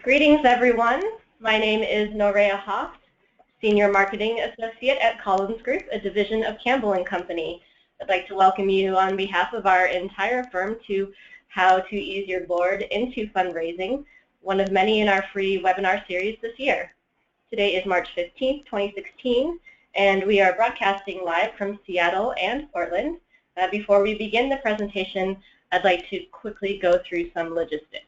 Greetings, everyone. My name is Norea Hoft, Senior Marketing Associate at Collins Group, a division of Campbell & Company. I'd like to welcome you on behalf of our entire firm to How to Ease Your Board into Fundraising, one of many in our free webinar series this year. Today is March 15th, 2016, and we are broadcasting live from Seattle and Portland. Before we begin the presentation, I'd like to quickly go through some logistics.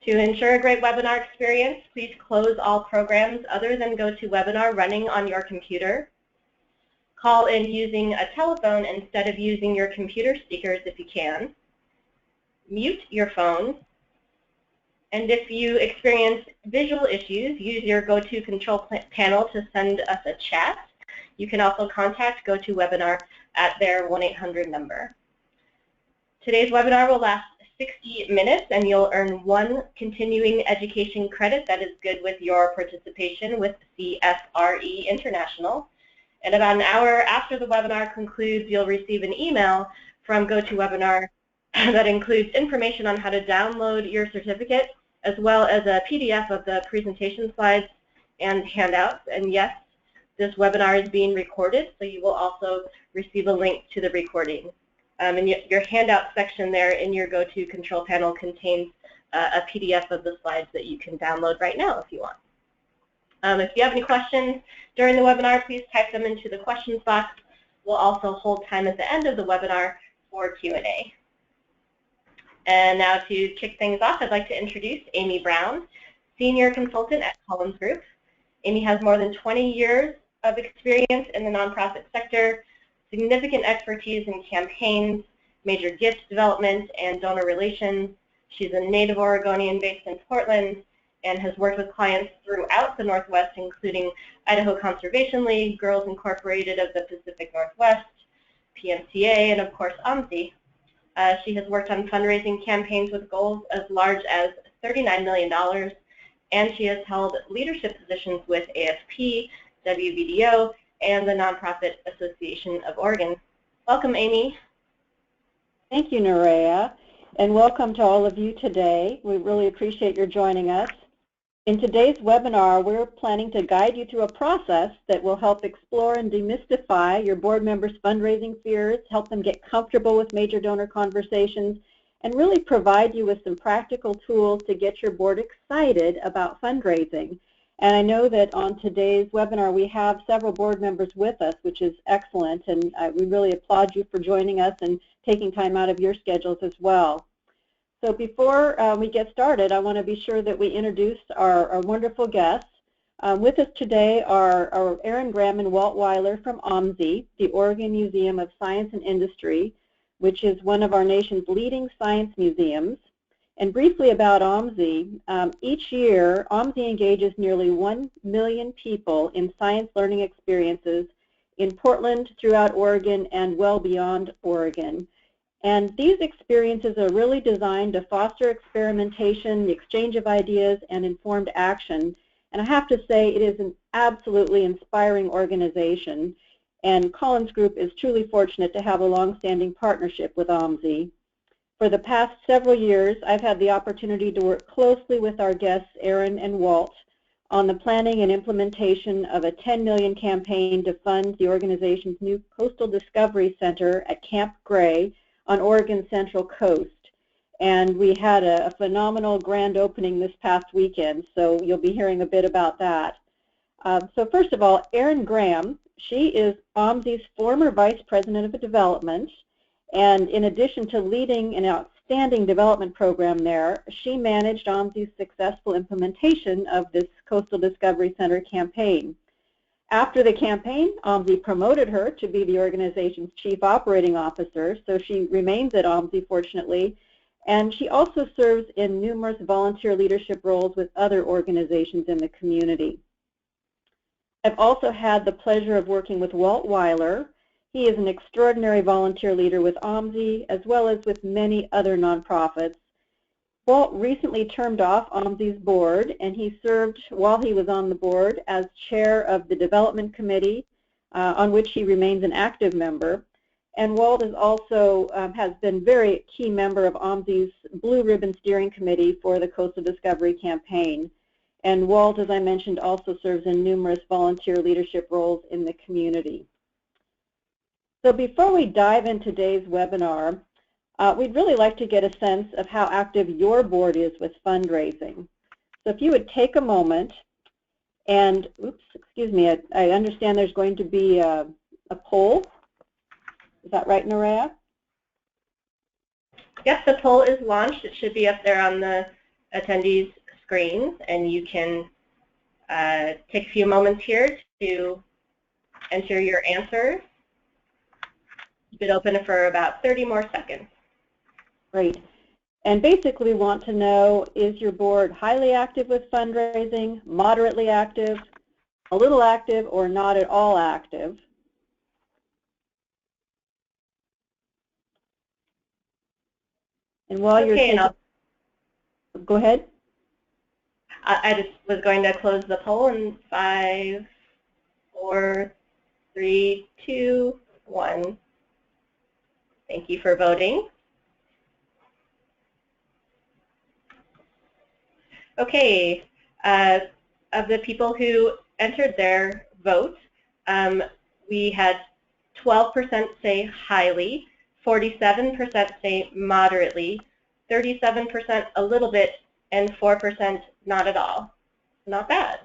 To ensure a great webinar experience, please close all programs other than GoToWebinar running on your computer. Call in using a telephone instead of using your computer speakers if you can. Mute your phone. And if you experience visual issues, use your GoToControl panel to send us a chat. You can also contact GoToWebinar at their 1-800 number. Today's webinar will last 60 minutes, and you'll earn 1 continuing education credit that is good with your participation with CFRE International. And about an hour after the webinar concludes, you'll receive an email from GoToWebinar that includes information on how to download your certificate, as well as a PDF of the presentation slides and handouts. And yes, this webinar is being recorded, so you will also receive a link to the recording. And your handout section there in your GoToControl panel contains a PDF of the slides that you can download right now if you want. If you have any questions during the webinar, please type them into the questions box. We'll also hold time at the end of the webinar for Q&A. And now to kick things off, I'd like to introduce Amy Brown, Senior Consultant at Collins Group. Amy has more than 20 years of experience in the nonprofit sector, significant expertise in campaigns, major gift development, and donor relations. She's a native Oregonian based in Portland and has worked with clients throughout the Northwest, including Idaho Conservation League, Girls Incorporated of the Pacific Northwest, PMCA, and of course OMSI. She has worked on fundraising campaigns with goals as large as $39 million, and she has held leadership positions with AFP, WVDO, and the Nonprofit Association of Oregon. Welcome, Amy. Thank you, Norea, and welcome to all of you today. We really appreciate your joining us. In today's webinar, we're planning to guide you through a process that will help explore and demystify your board members' fundraising fears, help them get comfortable with major donor conversations, and really provide you with some practical tools to get your board excited about fundraising. And I know that on today's webinar we have several board members with us, which is excellent, and we really applaud you for joining us and taking time out of your schedules as well. So before we get started, I want to be sure that we introduce our wonderful guests. With us today are Erin Graham and Walt Wyler from OMSI, the Oregon Museum of Science and Industry, which is one of our nation's leading science museums. And briefly about OMSI, each year OMSI engages nearly 1 million people in science learning experiences in Portland, throughout Oregon, and well beyond Oregon. And these experiences are really designed to foster experimentation, the exchange of ideas, and informed action. And I have to say it is an absolutely inspiring organization, and Collins Group is truly fortunate to have a long-standing partnership with OMSI. For the past several years, I've had the opportunity to work closely with our guests, Erin and Walt, on the planning and implementation of a $10 million campaign to fund the organization's new Coastal Discovery Center at Camp Gray on Oregon's Central Coast. And we had a phenomenal grand opening this past weekend, so you'll be hearing a bit about that. So first of all, Erin Graham, she is OMSI's former Vice President of Development. And in addition to leading an outstanding development program there, she managed OMSI's successful implementation of this Coastal Discovery Center campaign. After the campaign, OMSI promoted her to be the organization's Chief Operating Officer, so she remains at OMSI, fortunately, and she also serves in numerous volunteer leadership roles with other organizations in the community. I've also had the pleasure of working with Walt Wyler. He is an extraordinary volunteer leader with OMSI, as well as with many other nonprofits. Walt recently termed off OMSI's board, and he served, while he was on the board, as chair of the Development Committee, on which he remains an active member. And Walt is also has been very key member of OMSI's Blue Ribbon Steering Committee for the Coastal Discovery Campaign. And Walt, as I mentioned, also serves in numerous volunteer leadership roles in the community. So before we dive into today's webinar, we'd really like to get a sense of how active your board is with fundraising. So if you would take a moment and, oops, excuse me, I understand there's going to be a poll. Is that right, Nerea? Yes, the poll is launched. It should be up there on the attendees' screens, and you can take a few moments here to enter your answers. Keep it open for about 30 more seconds. Great. And basically we want to know, is your board highly active with fundraising, moderately active, a little active, or not at all active? And while you're taking, go ahead. I just was going to close the poll in 5, 4, 3, 2, 1. Thank you for voting. Okay, of the people who entered their vote, we had 12% say highly, 47% say moderately, 37% a little bit, and 4% not at all. Not bad.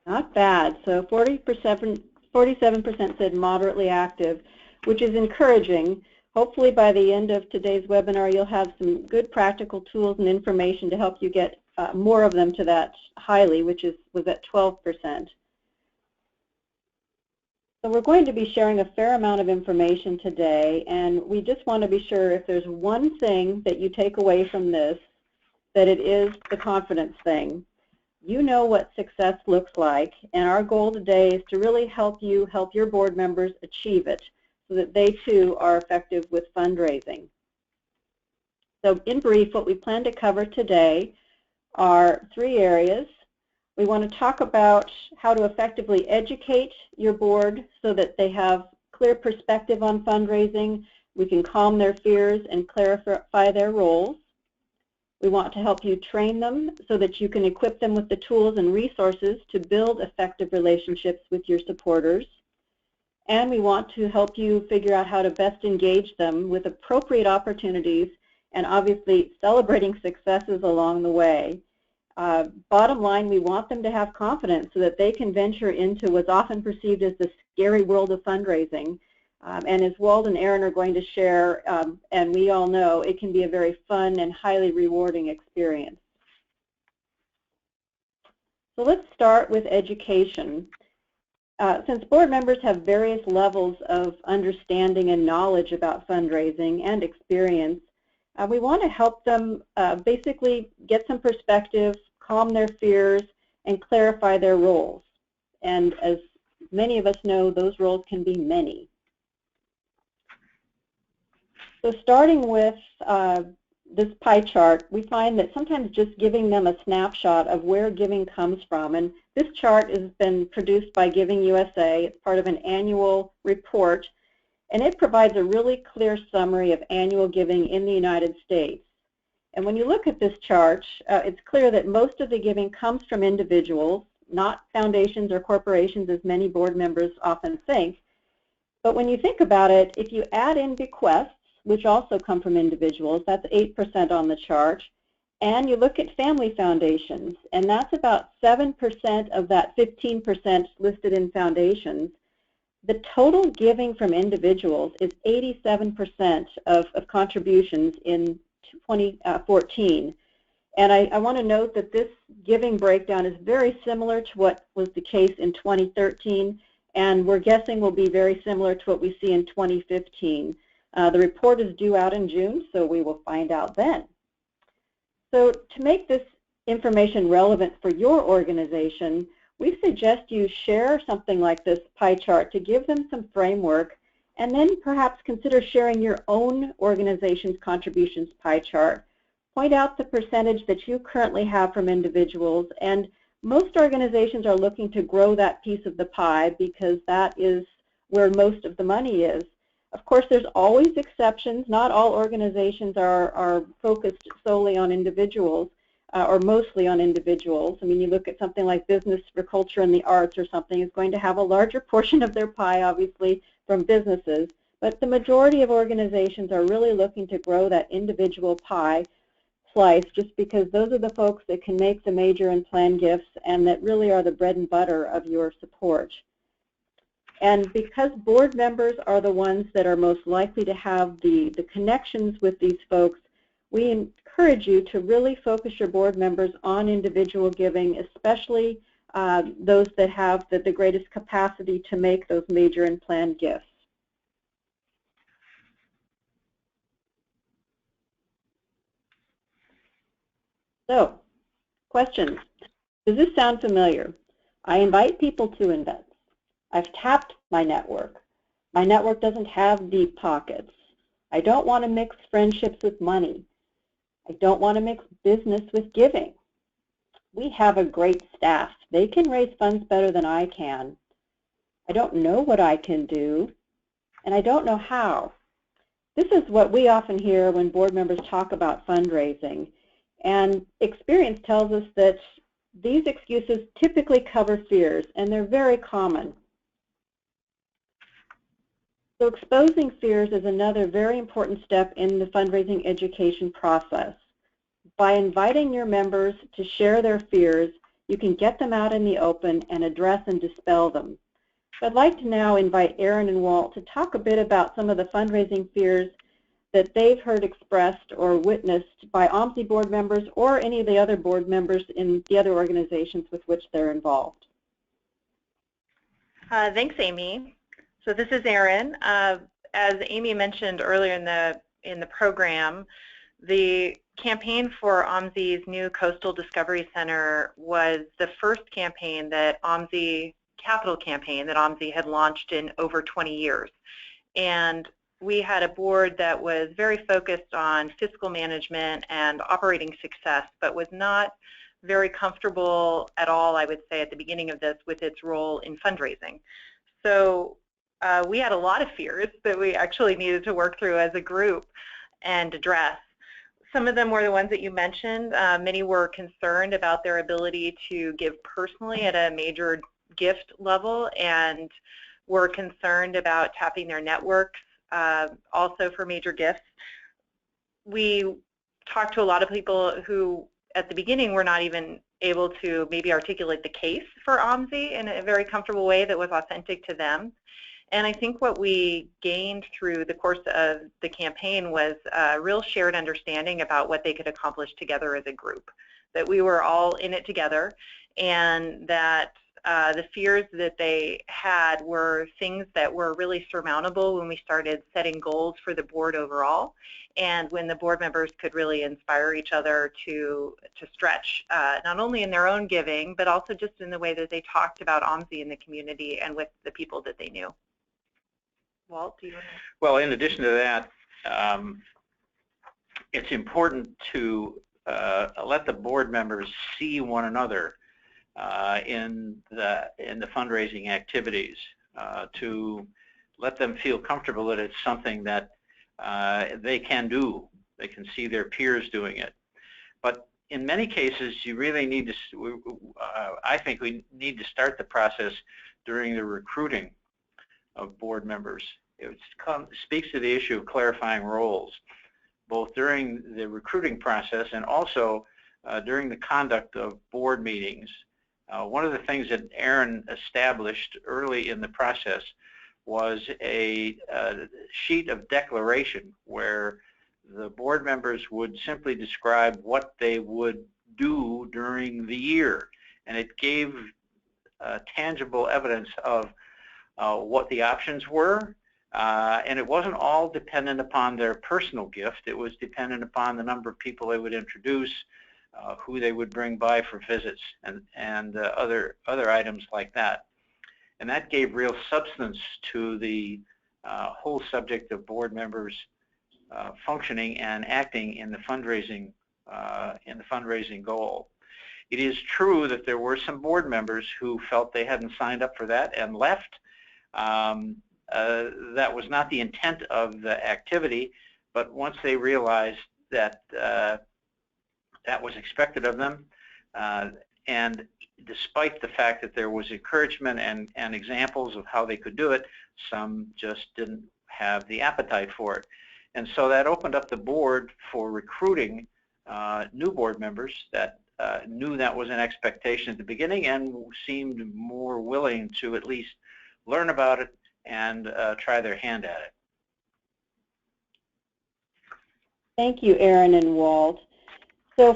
Not bad. So 47% said moderately active, which is encouraging. Hopefully by the end of today's webinar, you'll have some good practical tools and information to help you get more of them to that highly, which was at 12%. So we're going to be sharing a fair amount of information today, and we just want to be sure if there's one thing that you take away from this, that it is the confidence thing. You know what success looks like, and our goal today is to really help you help your board members achieve it so that they too are effective with fundraising. So in brief, what we plan to cover today are 3 areas. We want to talk about how to effectively educate your board so that they have clear perspective on fundraising. We can calm their fears and clarify their roles. We want to help you train them so that you can equip them with the tools and resources to build effective relationships with your supporters. And we want to help you figure out how to best engage them with appropriate opportunities and obviously celebrating successes along the way. Bottom line, we want them to have confidence so that they can venture into what's often perceived as the scary world of fundraising. And as Walt and Erin are going to share, and we all know, it can be a very fun and highly rewarding experience. So let's start with education. Since board members have various levels of understanding and knowledge about fundraising and experience, we want to help them basically get some perspective, calm their fears, and clarify their roles. And as many of us know, those roles can be many. So starting with this pie chart, we find that sometimes just giving them a snapshot of where giving comes from, and this chart has been produced by Giving USA. It's part of an annual report, and it provides a really clear summary of annual giving in the United States. And when you look at this chart, it's clear that most of the giving comes from individuals, not foundations or corporations as many board members often think. But when you think about it, if you add in bequests, which also come from individuals, that's 8% on the chart, and you look at family foundations, and that's about 7% of that 15% listed in foundations. The total giving from individuals is 87% of contributions in 2014. And I want to note that this giving breakdown is very similar to what was the case in 2013, and we're guessing will be very similar to what we see in 2015. The report is due out in June, so we will find out then. So to make this information relevant for your organization, we suggest you share something like this pie chart to give them some framework, and then perhaps consider sharing your own organization's contributions pie chart. Point out the percentage that you currently have from individuals, and most organizations are looking to grow that piece of the pie because that is where most of the money is. Of course, there's always exceptions. Not all organizations are focused solely on individuals or mostly on individuals. I mean, you look at something like business for culture and the arts or something is going to have a larger portion of their pie, obviously, from businesses. But the majority of organizations are really looking to grow that individual pie slice just because those are the folks that can make the major and planned gifts and that really are the bread and butter of your support. And because board members are the ones that are most likely to have the connections with these folks, we encourage you to really focus your board members on individual giving, especially those that have the greatest capacity to make those major and planned gifts. So, questions. Does this sound familiar? I invite people to invest. I've tapped my network. My network doesn't have deep pockets. I don't want to mix friendships with money. I don't want to mix business with giving. We have a great staff. They can raise funds better than I can. I don't know what I can do, and I don't know how. This is what we often hear when board members talk about fundraising, and experience tells us that these excuses typically cover fears, and they're very common. So exposing fears is another very important step in the fundraising education process. By inviting your members to share their fears, you can get them out in the open and address and dispel them. So I'd like to now invite Erin and Walt to talk a bit about some of the fundraising fears that they've heard expressed or witnessed by OMSI board members or any of the other board members in the other organizations with which they're involved. Thanks, Amy. So this is Erin. As Amy mentioned earlier in the program, the campaign for OMSI's new Coastal Discovery Center was the first campaign that capital campaign that OMSI had launched in over 20 years. And we had a board that was very focused on fiscal management and operating success, but was not very comfortable at all, I would say, at the beginning of this with its role in fundraising. So we had a lot of fears that we actually needed to work through as a group and address. Some of them were the ones that you mentioned. Many were concerned about their ability to give personally at a major gift level and were concerned about tapping their networks also for major gifts. We talked to a lot of people who at the beginning were not even able to maybe articulate the case for OMSI in a very comfortable way that was authentic to them. And I think what we gained through the course of the campaign was a real shared understanding about what they could accomplish together as a group, that we were all in it together, and that the fears that they had were things that were really surmountable when we started setting goals for the board overall, and when the board members could really inspire each other to stretch, not only in their own giving, but also just in the way that they talked about OMSI in the community and with the people that they knew. Walt, do you want to? Well, in addition to that, it's important to let the board members see one another in the fundraising activities, to let them feel comfortable that it's something that they can do. They can see their peers doing it. But in many cases, you really need to, I think we need to start the process during the recruiting of board members. It speaks to the issue of clarifying roles, both during the recruiting process and also during the conduct of board meetings. One of the things that Erin established early in the process was a sheet of declaration where the board members would simply describe what they would do during the year, and it gave tangible evidence of what the options were, and it wasn't all dependent upon their personal gift. It was dependent upon the number of people they would introduce, who they would bring by for visits, and other items like that. And that gave real substance to the whole subject of board members functioning and acting in the fundraising goal. It is true that there were some board members who felt they hadn't signed up for that and left. that was not the intent of the activity, but once they realized that that was expected of them, and despite the fact that there was encouragement and examples of how they could do it, some just didn't have the appetite for it. And so that opened up the board for recruiting new board members that knew that was an expectation at the beginning and seemed more willing to at least learn about it and try their hand at it. Thank you, Erin and Walt. So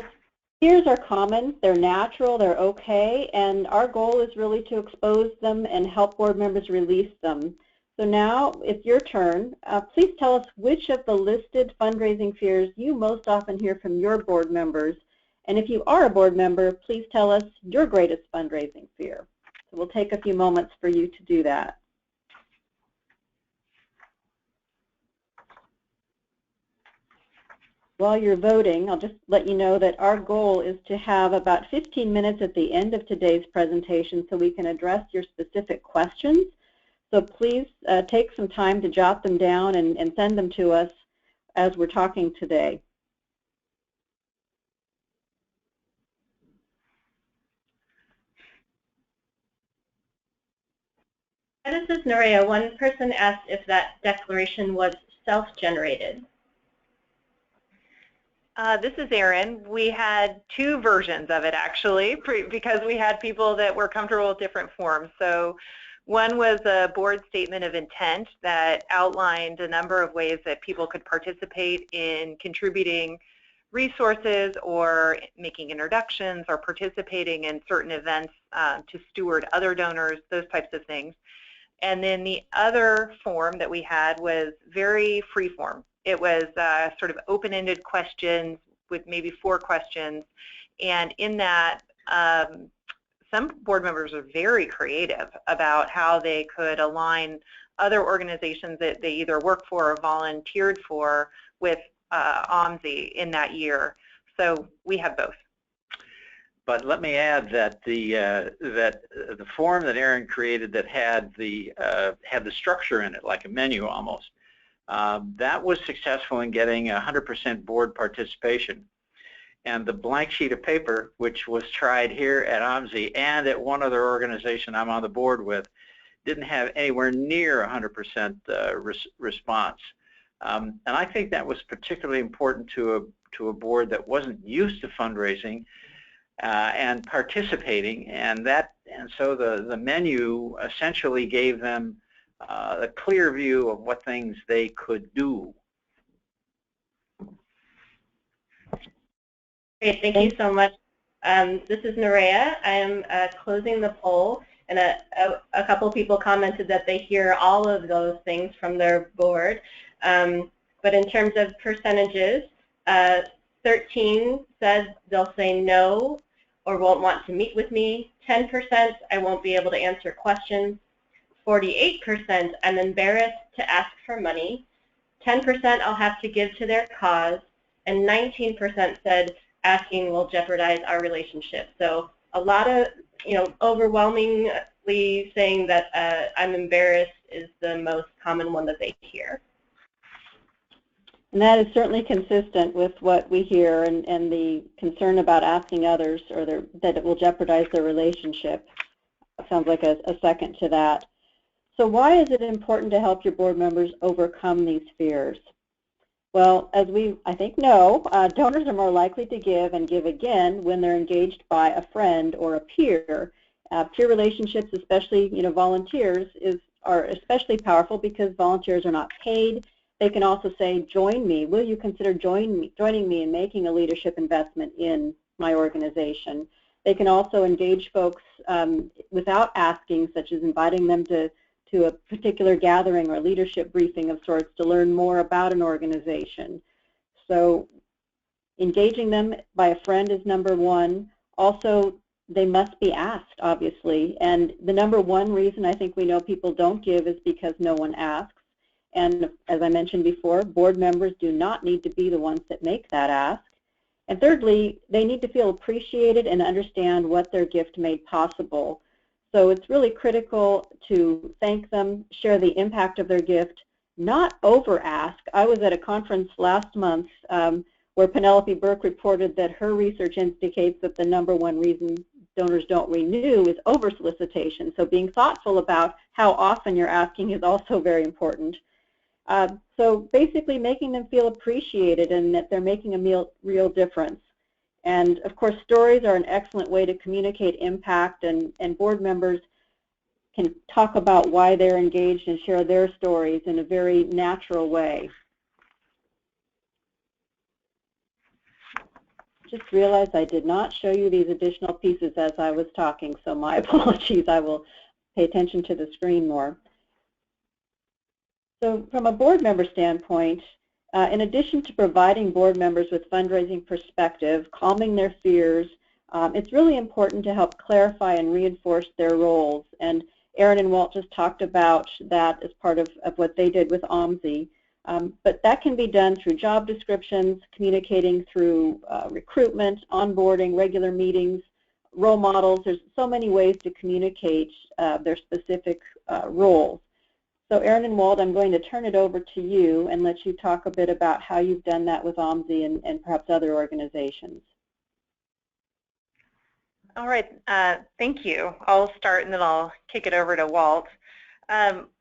fears are common, they're natural, they're okay, and our goal is really to expose them and help board members release them. So now it's your turn. Please tell us which of the listed fundraising fears you most often hear from your board members. And if you are a board member, please tell us your greatest fundraising fear. So we'll take a few moments for you to do that. While you're voting, I'll just let you know that our goal is to have about 15 minutes at the end of today's presentation so we can address your specific questions. So please take some time to jot them down and send them to us as we're talking today. This is Nerea. One person asked if that declaration was self-generated. This is Erin. We had two versions of it actually, because we had people that were comfortable with different forms. So one was a board statement of intent that outlined a number of ways that people could participate in contributing resources or making introductions or participating in certain events to steward other donors, those types of things. And then the other form that we had was very free form. It was sort of open-ended questions with maybe 4 questions. And in that, some board members are very creative about how they could align other organizations that they either work for or volunteered for with OMSI in that year. So we have both. But let me add that the form that Erin created that had the structure in it, like a menu almost, that was successful in getting 100% board participation. And the blank sheet of paper, which was tried here at OMSI and at one other organization I'm on the board with, didn't have anywhere near 100% response. And I think that was particularly important to a board that wasn't used to fundraising and participating, and so the menu essentially gave them a clear view of what things they could do. Great, thank you so much. This is Nerea. I am closing the poll, and a couple of people commented that they hear all of those things from their board. But in terms of percentages, 13 says they'll say no or won't want to meet with me. 10%, I won't be able to answer questions. 48%, I'm embarrassed to ask for money. 10%, I'll have to give to their cause. And 19% said asking will jeopardize our relationship. So a lot of, overwhelmingly saying that I'm embarrassed is the most common one that they hear. And that is certainly consistent with what we hear and the concern about asking others or that it will jeopardize their relationship. Sounds like a second to that. So why is it important to help your board members overcome these fears? Well, as we, I think, know, donors are more likely to give and give again when they're engaged by a friend or a peer. Peer relationships, especially volunteers, are especially powerful because volunteers are not paid. They can also say, join me. Will you consider joining me in making a leadership investment in my organization? They can also engage folks without asking, such as inviting them to a particular gathering or leadership briefing of sorts to learn more about an organization. So engaging them by a friend is number one. Also, they must be asked, obviously. And the number one reason I think we know people don't give is because no one asks. And as I mentioned before, board members do not need to be the ones that make that ask. And thirdly, they need to feel appreciated and understand what their gift made possible. So it's really critical to thank them, share the impact of their gift, not over-ask. I was at a conference last month where Penelope Burke reported that her research indicates that the #1 reason donors don't renew is over-solicitation. So being thoughtful about how often you're asking is also very important. So basically making them feel appreciated and that they're making a real difference. And of course, stories are an excellent way to communicate impact, and board members can talk about why they're engaged and share their stories in a very natural way. Just realized I did not show you these additional pieces as I was talking, so my apologies. I will pay attention to the screen more. So from a board member standpoint, in addition to providing board members with fundraising perspective, calming their fears, it's really important to help clarify and reinforce their roles. And Erin and Walt just talked about that as part of what they did with OMSI. But that can be done through job descriptions, communicating through recruitment, onboarding, regular meetings, role models. There's so many ways to communicate their specific roles. So Erin and Walt, I'm going to turn it over to you and let you talk a bit about how you've done that with OMSI and perhaps other organizations. All right, thank you. I'll start and then I'll kick it over to Walt.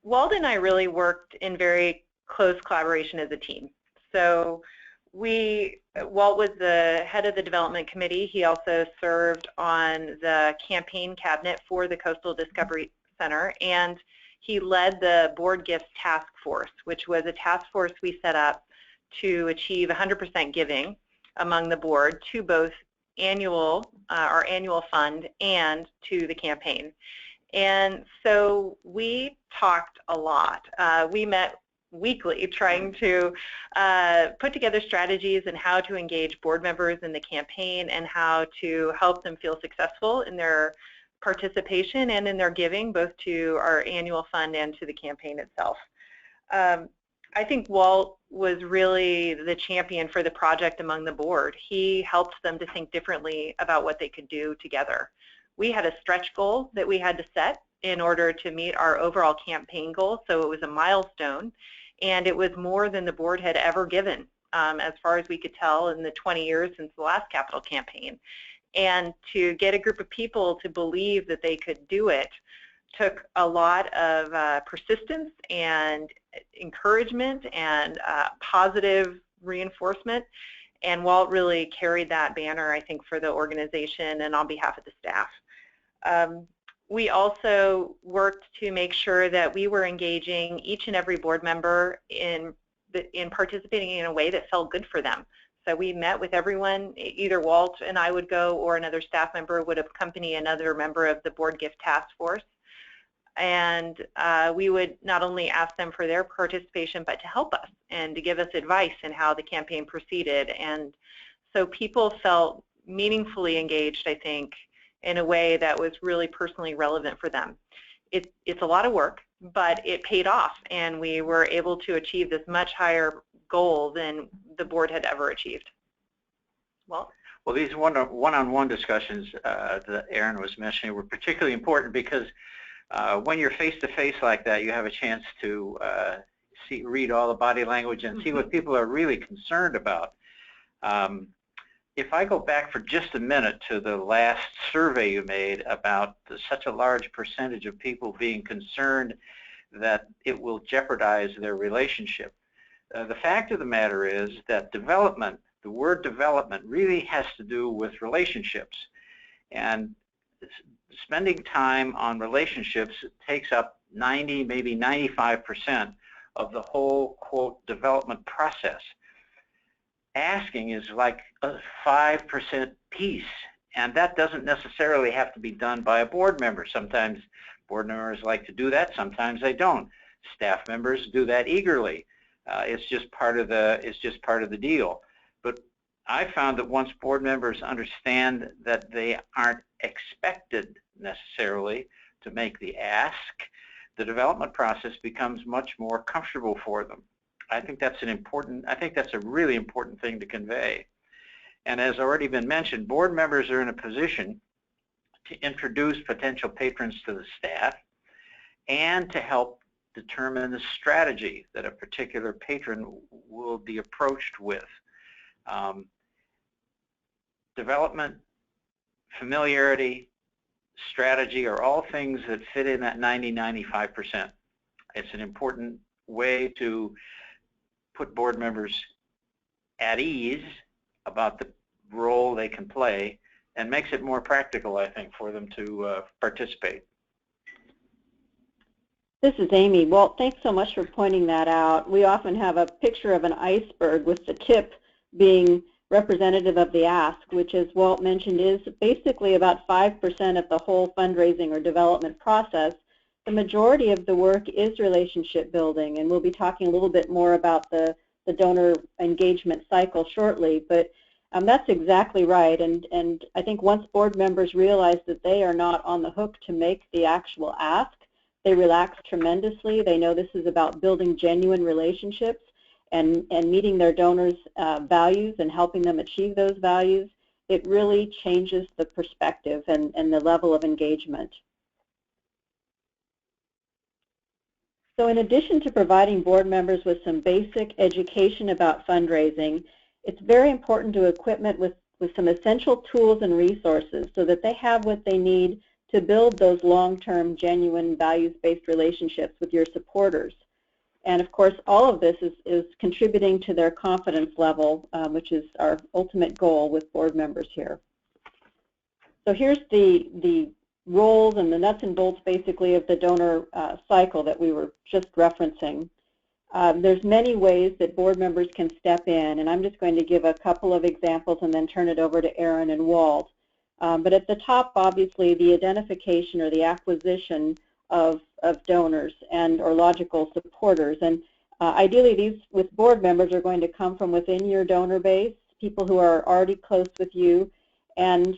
Walt and I really worked in very close collaboration as a team. So Walt was the head of the development committee. He also served on the campaign cabinet for the Coastal Discovery Center, and he led the Board Gifts Task Force, which was a task force we set up to achieve 100% giving among the board to both our annual fund and to the campaign. And so we talked a lot. We met weekly trying to put together strategies and how to engage board members in the campaign and how to help them feel successful in their participation and in their giving, both to our annual fund and to the campaign itself. I think Walt was really the champion for the project among the board. He helped them to think differently about what they could do together. We had a stretch goal that we had to set in order to meet our overall campaign goal, so it was a milestone, and it was more than the board had ever given, as far as we could tell, in the 20 years since the last capital campaign. And to get a group of people to believe that they could do it took a lot of persistence and encouragement and positive reinforcement. And Walt really carried that banner, I think, for the organization and on behalf of the staff. We also worked to make sure that we were engaging each and every board member in participating in a way that felt good for them. So we met with everyone. Either Walt and I would go, or another staff member would accompany another member of the Board Gift Task Force. And we would not only ask them for their participation, but to help us and to give us advice in how the campaign proceeded. And so people felt meaningfully engaged, I think, in a way that was really personally relevant for them. It's a lot of work, but it paid off, and we were able to achieve this much higher goal than the board had ever achieved. Well, these one-on-one discussions that Erin was mentioning were particularly important because when you're face-to-face like that, you have a chance to read all the body language and see what people are really concerned about. If I go back for just a minute to the last survey you made about such a large percentage of people being concerned that it will jeopardize their relationship, the fact of the matter is that development, the word development, really has to do with relationships. And spending time on relationships takes up 90, maybe 95% of the whole, quote, development process. Asking is like a 5% piece, and that doesn't necessarily have to be done by a board member. Sometimes board members like to do that, sometimes they don't. Staff members do that eagerly. It's just part of the deal. But I found that once board members understand that they aren't expected necessarily to make the ask, the development process becomes much more comfortable for them. I think that's a really important thing to convey. And as already been mentioned, board members are in a position to introduce potential patrons to the staff, and to help determine the strategy that a particular patron will be approached with. Development, familiarity, strategy are all things that fit in that 90-95%. It's an important way to put board members at ease about the role they can play, and makes it more practical, I think, for them to participate. This is Amy. Walt, thanks so much for pointing that out. We often have a picture of an iceberg with the tip being representative of the ask, which, as Walt mentioned, is basically about 5% of the whole fundraising or development process. The majority of the work is relationship building, and we'll be talking a little bit more about the donor engagement cycle shortly, but that's exactly right. And I think once board members realize that they are not on the hook to make the actual ask, they relax tremendously. They know this is about building genuine relationships and meeting their donors' values and helping them achieve those values. It really changes the perspective and the level of engagement. So in addition to providing board members with some basic education about fundraising, it's very important to equip them with some essential tools and resources so that they have what they need to build those long-term, genuine, values-based relationships with your supporters. And of course, all of this is contributing to their confidence level, which is our ultimate goal with board members here. So here's the roles and the nuts and bolts, basically, of the donor cycle that we were just referencing. There's many ways that board members can step in, and I'm just going to give a couple of examples and then turn it over to Erin and Walt. But at the top, obviously, the identification or the acquisition of donors and or logical supporters. And ideally, these with board members are going to come from within your donor base, people who are already close with you, and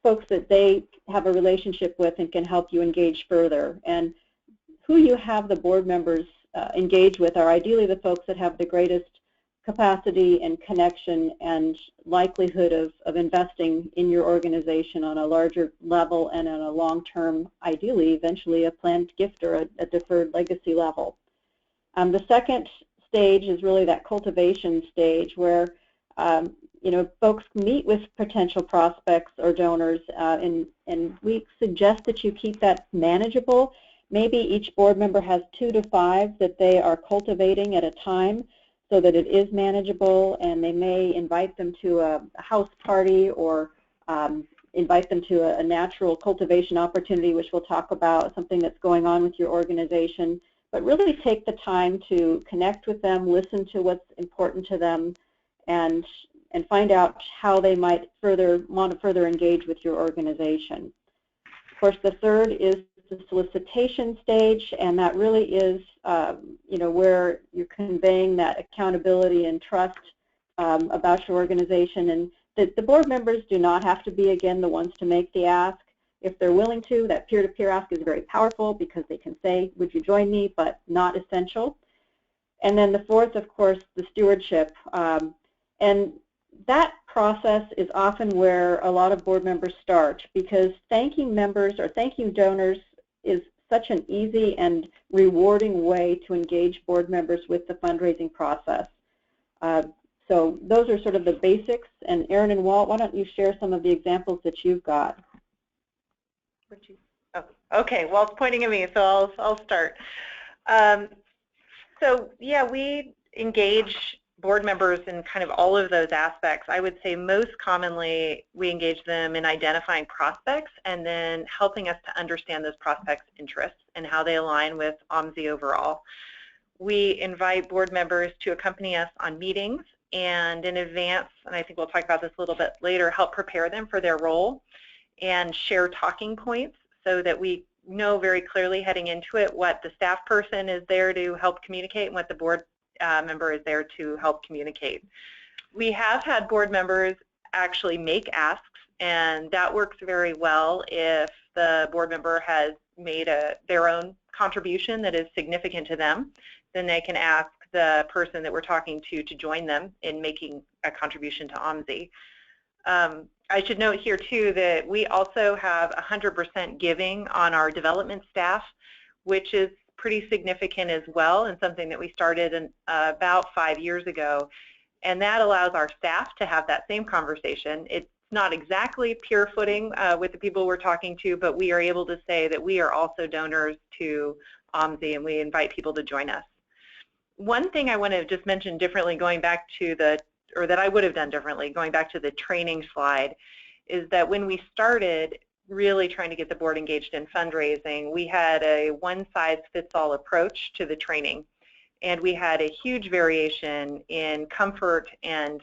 folks that they have a relationship with and can help you engage further. And who you have the board members engage with are ideally the folks that have the greatest capacity and connection and likelihood of investing in your organization on a larger level and on a long-term, ideally, eventually a planned gift or a deferred legacy level. The second stage is really that cultivation stage where folks meet with potential prospects or donors, and we suggest that you keep that manageable. Maybe each board member has 2 to 5 that they are cultivating at a time so that it is manageable, and they may invite them to a house party or invite them to a natural cultivation opportunity, which we'll talk about, something that's going on with your organization. But really take the time to connect with them, listen to what's important to them, and find out how they might want to further engage with your organization. Of course, the third is the solicitation stage, and that really is where you're conveying that accountability and trust about your organization. And the board members do not have to be, again, the ones to make the ask. If they're willing to, that peer-to-peer ask is very powerful because they can say, would you join me, but not essential. And then the fourth, of course, the stewardship. And that process is often where a lot of board members start, because thanking members or thanking donors is such an easy and rewarding way to engage board members with the fundraising process. So those are sort of the basics. And Erin and Walt, why don't you share some of the examples that you've got? Oh, okay, Walt's pointing at me, so I'll start. So yeah, we engage board members in kind of all of those aspects. I would say most commonly we engage them in identifying prospects and then helping us to understand those prospects' interests and how they align with OMSI overall. We invite board members to accompany us on meetings and in advance, and I think we'll talk about this a little bit later, help prepare them for their role and share talking points so that we know very clearly heading into it what the staff person is there to help communicate and what the board member is there to help communicate. We have had board members actually make asks, and that works very well if the board member has made their own contribution that is significant to them. Then they can ask the person that we're talking to join them in making a contribution to OMSI. I should note here too that we also have 100% giving on our development staff, which is pretty significant as well, and something that we started in, about 5 years ago. And that allows our staff to have that same conversation. It's not exactly peer footing with the people we're talking to, but we are able to say that we are also donors to OMSI, and we invite people to join us. One thing I want to just mention differently, going back to the, or that I would have done differently, going back to the training slide, is that when we started really trying to get the board engaged in fundraising, we had a one-size-fits-all approach to the training. And we had a huge variation in comfort and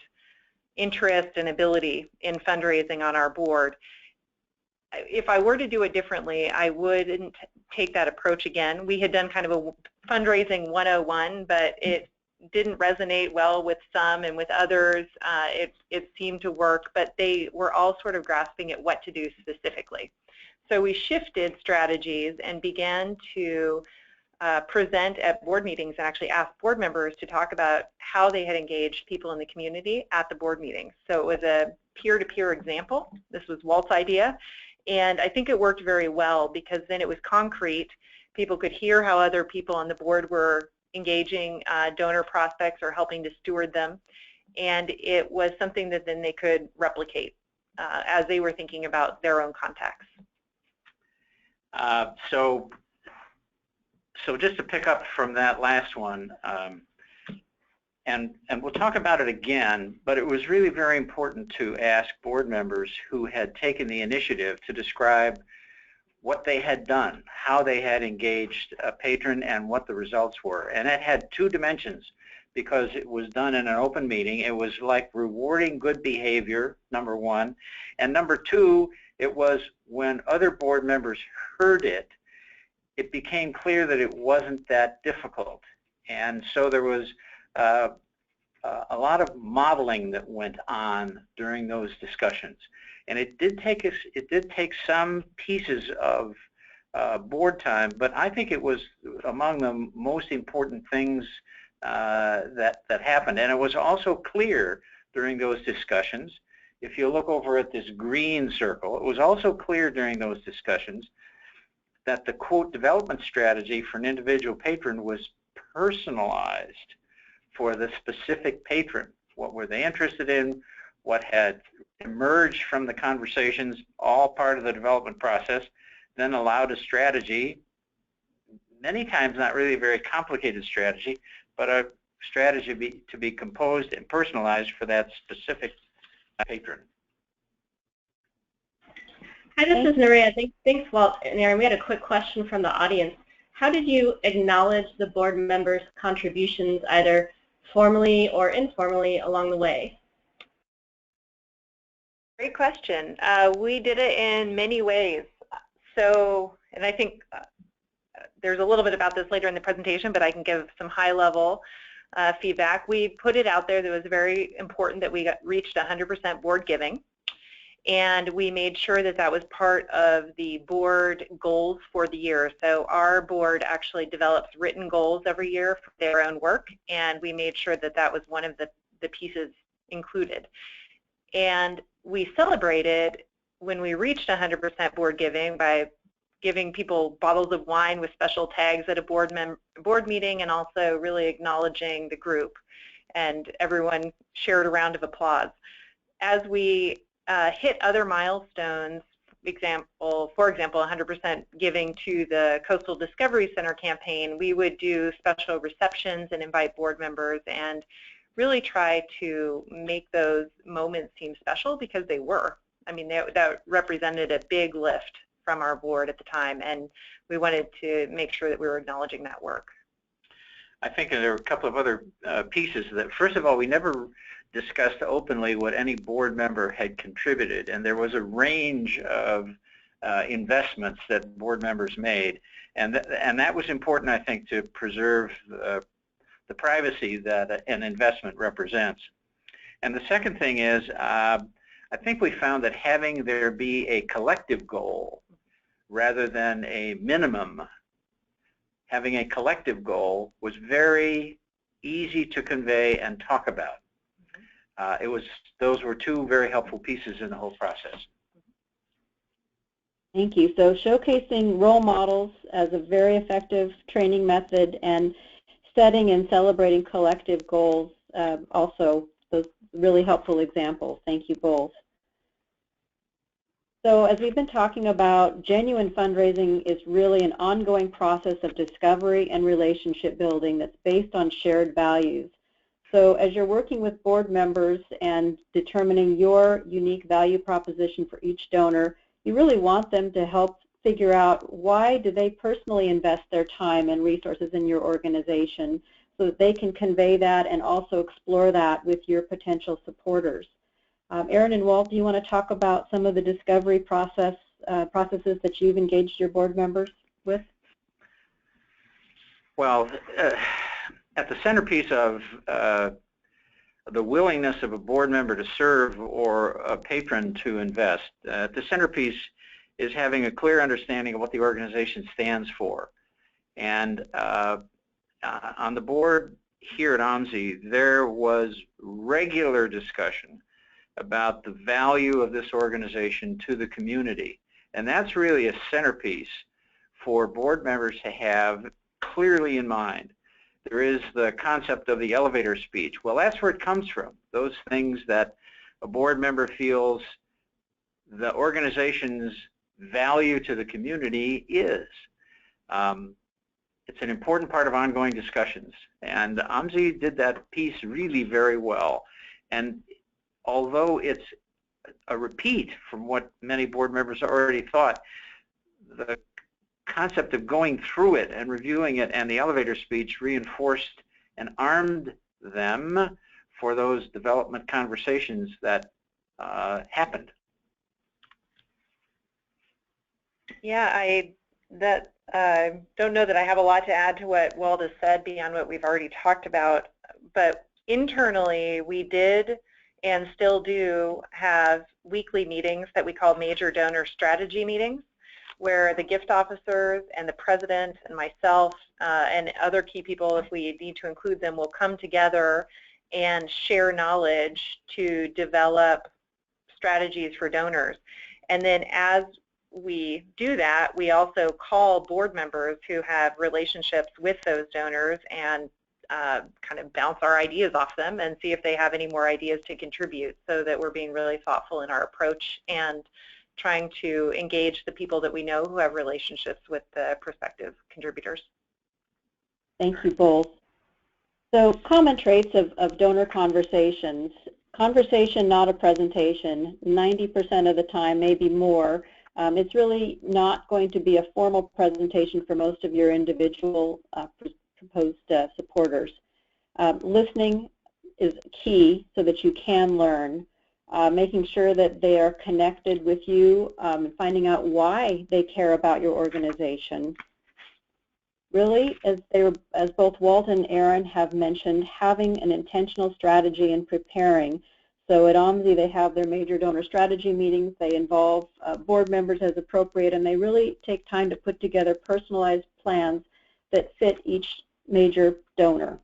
interest and ability in fundraising on our board. If I were to do it differently, I wouldn't take that approach again. We had done kind of a fundraising 101, but it didn't resonate well with some, and with others it seemed to work, but they were all sort of grasping at what to do specifically. So we shifted strategies and began to present at board meetings and actually ask board members to talk about how they had engaged people in the community at the board meetings. So it was a peer-to-peer example. This was Walt's idea, and I think it worked very well because then it was concrete. People could hear how other people on the board were engaging donor prospects or helping to steward them, and it was something that then they could replicate as they were thinking about their own contacts. So just to pick up from that last one, and we'll talk about it again, but it was really very important to ask board members who had taken the initiative to describe what they had done, how they had engaged a patron, and what the results were. And it had two dimensions because it was done in an open meeting. It was like rewarding good behavior, number one, and number two, it was when other board members heard it, it became clear that it wasn't that difficult. And so there was a lot of modeling that went on during those discussions. And it did take some pieces of board time, but I think it was among the most important things that happened. And it was also clear during those discussions, if you look over at this green circle, it was also clear during those discussions that the quote development strategy for an individual patron was personalized for the specific patron. What were they interested in? What had emerged from the conversations, all part of the development process, then allowed a strategy, many times not really a very complicated strategy, but a strategy to be composed and personalized for that specific patron. Hi, this is Nerea. Thanks, Walt and Erin. We had a quick question from the audience. How did you acknowledge the board members' contributions, either formally or informally, along the way? Great question. We did it in many ways. So, and I think there's a little bit about this later in the presentation, but I can give some high-level feedback. We put it out there that it was very important that we reached 100% board giving. And we made sure that that was part of the board goals for the year. So our board actually develops written goals every year for their own work, and we made sure that that was one of the pieces included. And we celebrated when we reached 100% board giving by giving people bottles of wine with special tags at a board meeting, and also really acknowledging the group. And everyone shared a round of applause. As we hit other milestones, for example, 100% giving to the Coastal Discovery Center campaign, we would do special receptions and invite board members and really try to make those moments seem special, because they were. I mean, that represented a big lift from our board at the time, and we wanted to make sure that we were acknowledging that work. I think there are a couple of other pieces that, first of all, we never discussed openly what any board member had contributed, and there was a range of investments that board members made, and that was important, I think, to preserve the privacy that an investment represents. And the second thing is, I think we found that having there be a collective goal rather than a minimum, having a collective goal was very easy to convey and talk about. those were two very helpful pieces in the whole process. Thank you. So showcasing role models as a very effective training method and setting and celebrating collective goals, also those really helpful examples. Thank you both. So as we've been talking about, genuine fundraising is really an ongoing process of discovery and relationship building that's based on shared values. So as you're working with board members and determining your unique value proposition for each donor, you really want them to help figure out why do they personally invest their time and resources in your organization so that they can convey that and also explore that with your potential supporters. Erin and Walt, do you want to talk about some of the discovery processes that you've engaged your board members with? Well, at the centerpiece of the willingness of a board member to serve or a patron to invest, the centerpiece is having a clear understanding of what the organization stands for. And on the board here at OMSI, there was regular discussion about the value of this organization to the community. And that's really a centerpiece for board members to have clearly in mind. There is the concept of the elevator speech. Well, that's where it comes from. Those things that a board member feels the organization's value to the community is. It's an important part of ongoing discussions. And OMSI did that piece really very well. And although it's a repeat from what many board members already thought, the concept of going through it and reviewing it and the elevator speech reinforced and armed them for those development conversations that happened. Yeah, I don't know that I have a lot to add to what Walt has said beyond what we've already talked about, but internally we did and still do have weekly meetings that we call major donor strategy meetings, where the gift officers and the president and myself and other key people, if we need to include them, will come together and share knowledge to develop strategies for donors. And then as we do that, we also call board members who have relationships with those donors and kind of bounce our ideas off them and see if they have any more ideas to contribute, so that we're being really thoughtful in our approach and trying to engage the people that we know who have relationships with the prospective contributors. Thank you both. So common traits of donor conversations. Conversation, not a presentation. 90% of the time, maybe more. It's really not going to be a formal presentation for most of your individual proposed supporters. Listening is key so that you can learn. Making sure that they are connected with you, finding out why they care about your organization. Really, as both Walt and Erin have mentioned, having an intentional strategy and preparing. So at OMSI, they have their major donor strategy meetings. They involve board members as appropriate, and they really take time to put together personalized plans that fit each major donor.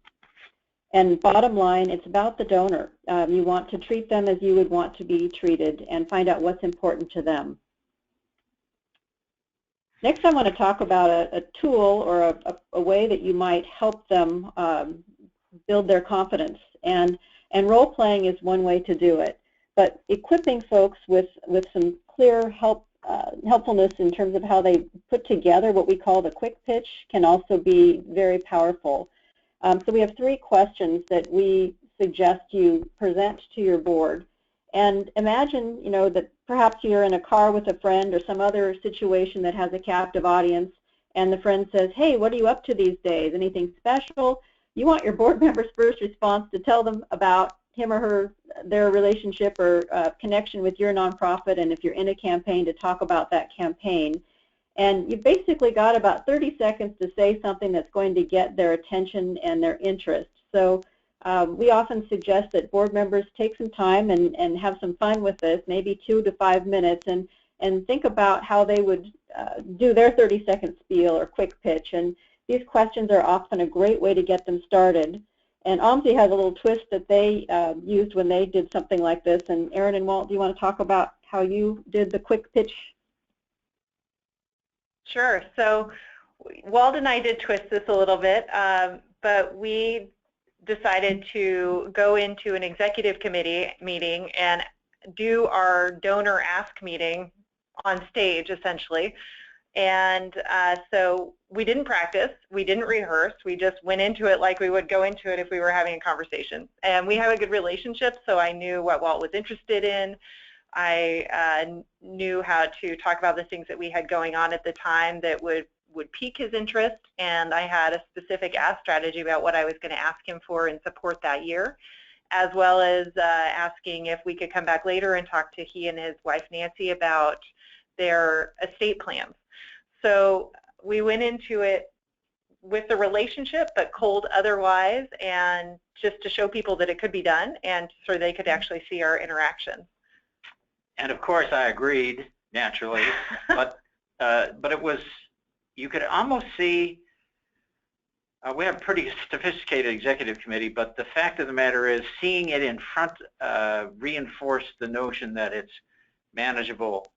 And bottom line, it's about the donor. You want to treat them as you would want to be treated and find out what's important to them. Next, I want to talk about a tool or a way that you might help them build their confidence. And role-playing is one way to do it. But equipping folks with some clear helpfulness in terms of how they put together what we call the quick pitch can also be very powerful. So we have 3 questions that we suggest you present to your board. And imagine, that perhaps you're in a car with a friend or some other situation that has a captive audience, and the friend says, "Hey, what are you up to these days? Anything special?" You want your board member's first response to tell them about him or their relationship or connection with your nonprofit, and if you're in a campaign, to talk about that campaign. And you've basically got about 30 seconds to say something that's going to get their attention and their interest. So we often suggest that board members take some time and have some fun with this, maybe 2 to 5 minutes, and think about how they would do their 30-second spiel or quick pitch. And these questions are often a great way to get them started. And OMSI has a little twist that they used when they did something like this. And Erin and Walt, do you want to talk about how you did the quick pitch? Sure. So Walt and I did twist this a little bit, but we decided to go into an executive committee meeting and do our donor ask meeting on stage, essentially. And so we didn't practice, we didn't rehearse, we just went into it like we would go into it if we were having a conversation. And we have a good relationship, so I knew what Walt was interested in. I knew how to talk about the things that we had going on at the time that would pique his interest, and I had a specific ask strategy about what I was going to ask him for in support that year, as well as asking if we could come back later and talk to he and his wife Nancy about their estate plans. So we went into it with the relationship, but cold otherwise, and just to show people that it could be done and so they could actually see our interaction. And of course I agreed, naturally, but it was, you could almost see, we have a pretty sophisticated executive committee, but the fact of the matter is seeing it in front reinforced the notion that it's manageable,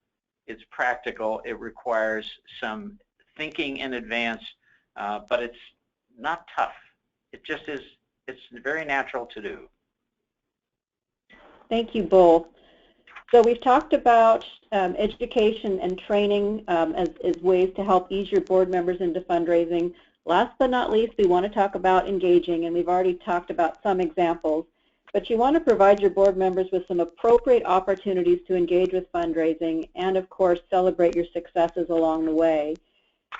it's practical, it requires some thinking in advance, but it's not tough. It just is, it's very natural to do. Thank you both. So we've talked about education and training as ways to help ease your board members into fundraising. Last but not least, we want to talk about engaging, and we've already talked about some examples. But you want to provide your board members with some appropriate opportunities to engage with fundraising and, of course, celebrate your successes along the way.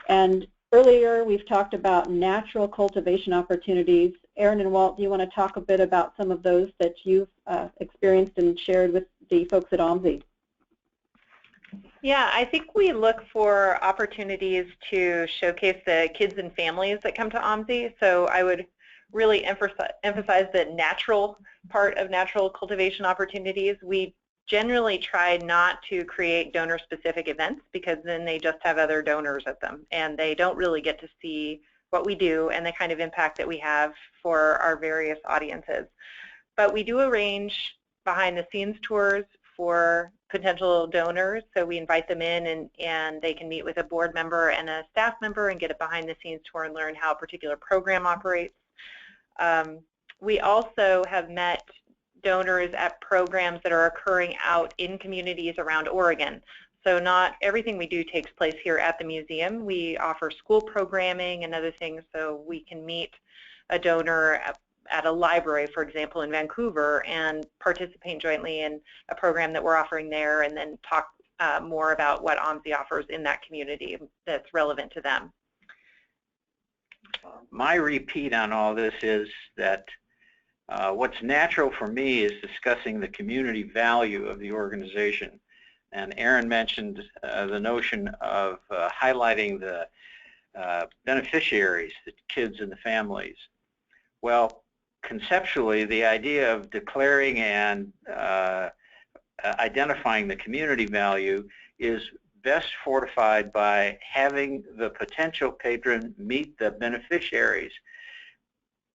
And earlier, we've talked about natural cultivation opportunities. Erin and Walt, do you want to talk a bit about some of those that you've experienced and shared with the folks at OMSI? Yeah, I think we look for opportunities to showcase the kids and families that come to OMSI. So I would really emphasize the natural part of natural cultivation opportunities. We generally try not to create donor-specific events because then they just have other donors at them and they don't really get to see what we do and the kind of impact that we have for our various audiences. But we do arrange behind-the-scenes tours for potential donors, so we invite them in and they can meet with a board member and a staff member and get a behind-the-scenes tour and learn how a particular program operates. We also have met donors at programs that are occurring out in communities around Oregon. So not everything we do takes place here at the museum. We offer school programming and other things, so we can meet a donor at a library, for example, in Vancouver and participate jointly in a program that we're offering there and then talk more about what OMSI offers in that community that's relevant to them. My repeat on all this is that what's natural for me is discussing the community value of the organization. And Erin mentioned the notion of highlighting the beneficiaries, the kids and the families. Well, conceptually, the idea of declaring and identifying the community value is best fortified by having the potential patron meet the beneficiaries.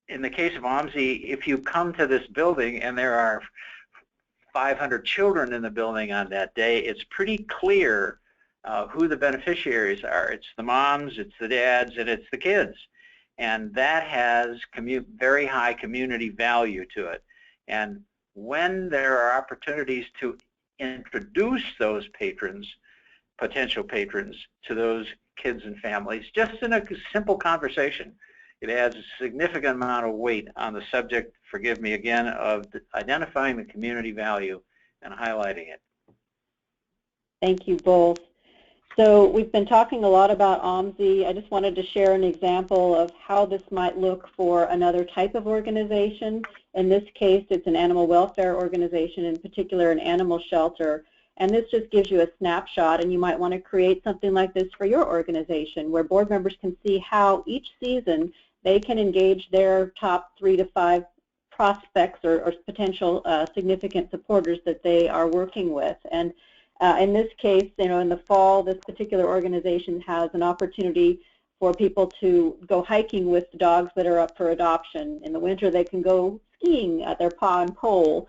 In the case of OMSI, if you come to this building and there are 500 children in the building on that day, it's pretty clear who the beneficiaries are. It's the moms, it's the dads, and it's the kids. And that has very high community value to it. And when there are opportunities to introduce those patrons, potential patrons, to those kids and families, just in a simple conversation, it adds a significant amount of weight on the subject, forgive me again, of identifying the community value and highlighting it. Thank you both. So we've been talking a lot about OMSI. I just wanted to share an example of how this might look for another type of organization. In this case, it's an animal welfare organization, in particular an animal shelter. And this just gives you a snapshot, and you might want to create something like this for your organization where board members can see how each season they can engage their top 3 to 5 prospects or potential significant supporters that they are working with. And in this case, in the fall, this particular organization has an opportunity for people to go hiking with dogs that are up for adoption. In the winter, they can go skiing at their paw and pole.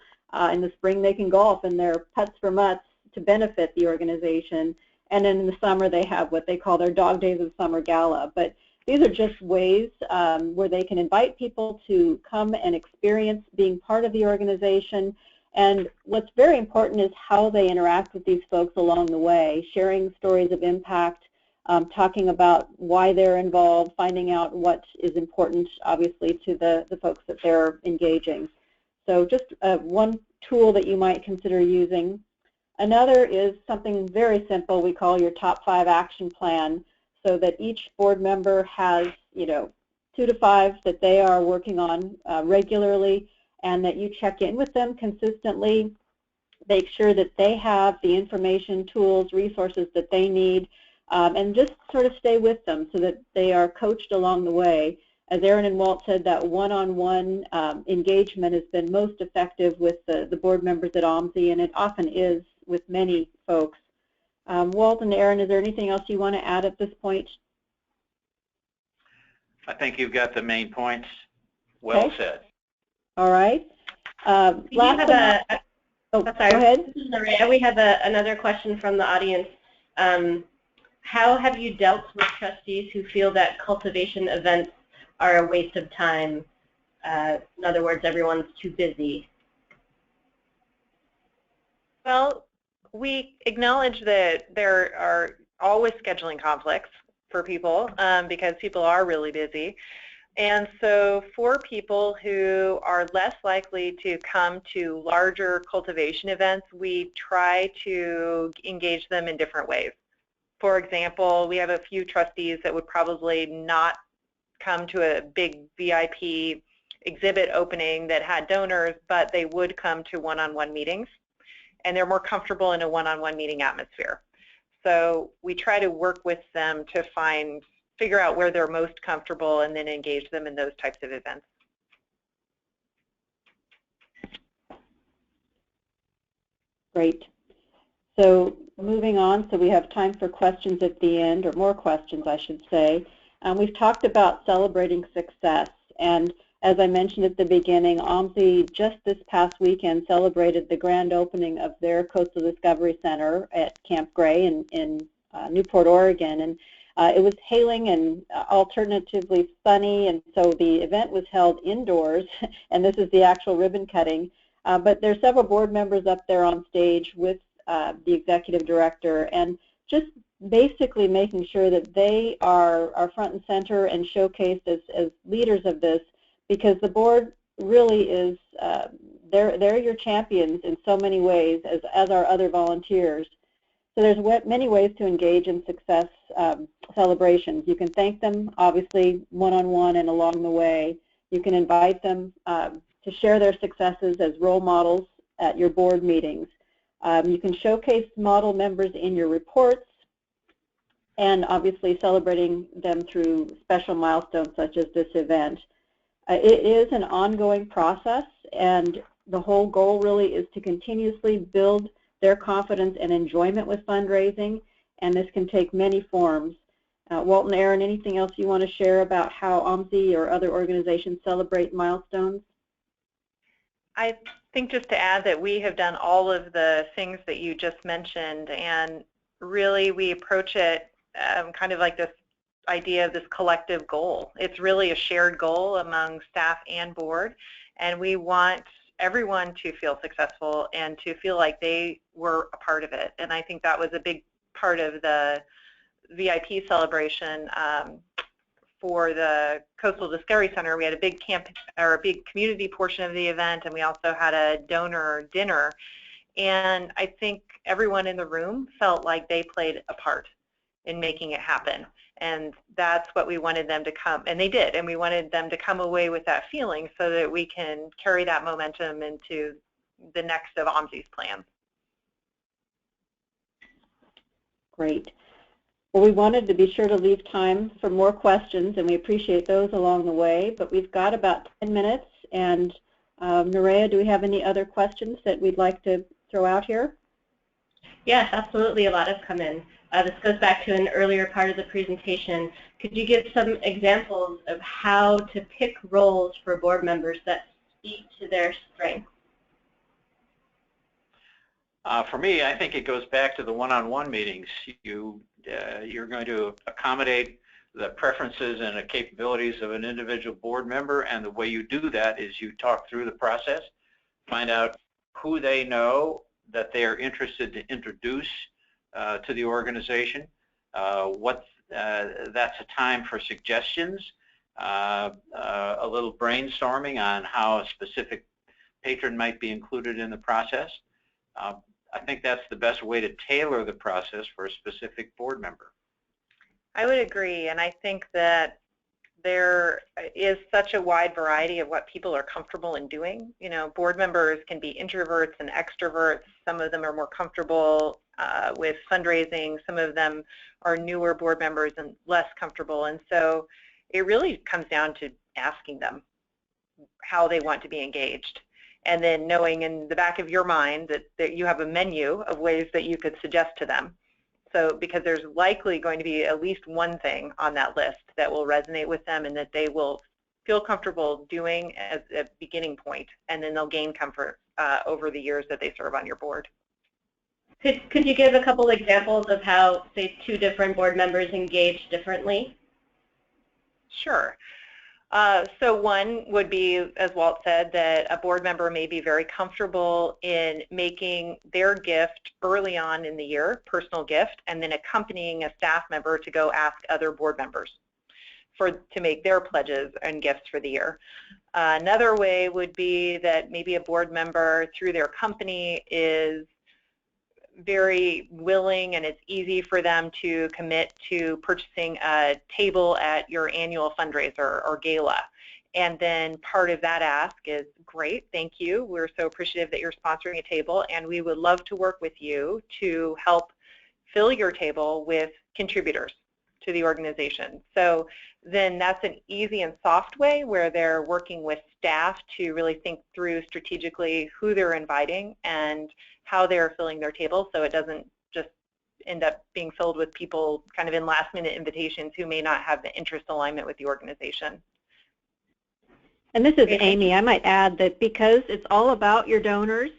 In the spring, they can golf in their Putts for Mutts to benefit the organization. And then in the summer, they have what they call their Dog Days of Summer Gala. But these are just ways where they can invite people to come and experience being part of the organization. And what's very important is how they interact with these folks along the way, sharing stories of impact, talking about why they're involved, finding out what is important, obviously, to the folks that they're engaging. So just one tool that you might consider using. Another is something very simple we call your top 5 action plan, so that each board member has, 2 to 5 that they are working on regularly, and that you check in with them consistently, make sure that they have the information, tools, resources that they need, and just sort of stay with them so that they are coached along the way. As Erin and Walt said, that one-on-one engagement has been most effective with the board members at OMSI, and it often is with many folks. Walt and Erin, is there anything else you want to add at this point? I think you've got the main points well said. All right. Sorry. Go ahead. This is Maria. We have another question from the audience. How have you dealt with trustees who feel that cultivation events are a waste of time? In other words, everyone's too busy. Well, we acknowledge that there are always scheduling conflicts for people because people are really busy. And so for people who are less likely to come to larger cultivation events, we try to engage them in different ways. For example, we have a few trustees that would probably not come to a big VIP exhibit opening that had donors, but they would come to one-on-one meetings, and they're more comfortable in a one-on-one meeting atmosphere. So we try to work with them to figure out where they're most comfortable and then engage them in those types of events. Great. So moving on, so we have time for questions at the end, or more questions, I should say. We've talked about celebrating success, and as I mentioned at the beginning, OMSI just this past weekend celebrated the grand opening of their Coastal Discovery Center at Camp Gray in Newport, Oregon, and it was hailing and alternatively sunny, and so the event was held indoors, and this is the actual ribbon cutting. But there's several board members up there on stage with the executive director, and just basically making sure that they are front and center and showcased as leaders of this, because the board really is, they're your champions in so many ways, as are other volunteers. So there's many ways to engage in success celebrations. You can thank them, obviously, one-on-one and along the way. You can invite them to share their successes as role models at your board meetings. You can showcase model members in your reports, and obviously celebrating them through special milestones such as this event. It is an ongoing process, and the whole goal really is to continuously build their confidence and enjoyment with fundraising, and this can take many forms. Walt and Erin, anything else you want to share about how OMSI or other organizations celebrate milestones? I think just to add that we have done all of the things that you just mentioned, and really we approach it kind of like this idea of this collective goal. It's really a shared goal among staff and board, and we want everyone to feel successful and to feel like they were a part of it. And I think that was a big part of the VIP celebration for the Coastal Discovery Center. We had a big big community portion of the event, and we also had a donor dinner. And I think everyone in the room felt like they played a part in making it happen. And that's what we wanted them to come, and they did, and we wanted them to come away with that feeling so that we can carry that momentum into the next of OMSI's plans. Great. Well, we wanted to be sure to leave time for more questions, and we appreciate those along the way, but we've got about 10 minutes, and Nerea, do we have any other questions that we'd like to throw out here? Yes, absolutely. A lot have come in. This goes back to an earlier part of the presentation. Could you give some examples of how to pick roles for board members that speak to their strengths? For me, I think it goes back to the one-on-one meetings. You're going to accommodate the preferences and the capabilities of an individual board member, and the way you do that is you talk through the process, find out who they know that they are interested to introduce to the organization. That's a time for suggestions, a little brainstorming on how a specific patron might be included in the process. I think that's the best way to tailor the process for a specific board member. I would agree, and I think that there is such a wide variety of what people are comfortable in doing. You know, board members can be introverts and extroverts. Some of them are more comfortable with fundraising. Some of them are newer board members and less comfortable. And so it really comes down to asking them how they want to be engaged. And then knowing in the back of your mind that you have a menu of ways that you could suggest to them. So because there's likely going to be at least one thing on that list that will resonate with them and that they will feel comfortable doing as a beginning point, and then they'll gain comfort over the years that they serve on your board. Could you give a couple examples of how, say, two different board members engage differently? Sure. So one would be, as Walt said, that a board member may be very comfortable in making their gift early on in the year, personal gift, and then accompanying a staff member to go ask other board members to make their pledges and gifts for the year. Another way would be that maybe a board member through their company is very willing and it's easy for them to commit to purchasing a table at your annual fundraiser or gala. And then part of that ask is, great, thank you. We're so appreciative that you're sponsoring a table, and we would love to work with you to help fill your table with contributors to the organization. So then that's an easy and soft way where they're working with staff to really think through strategically who they're inviting and how they're filling their table, so it doesn't just end up being filled with people kind of in last-minute invitations who may not have the interest alignment with the organization. And this is Amy. I might add that because it's all about your donors,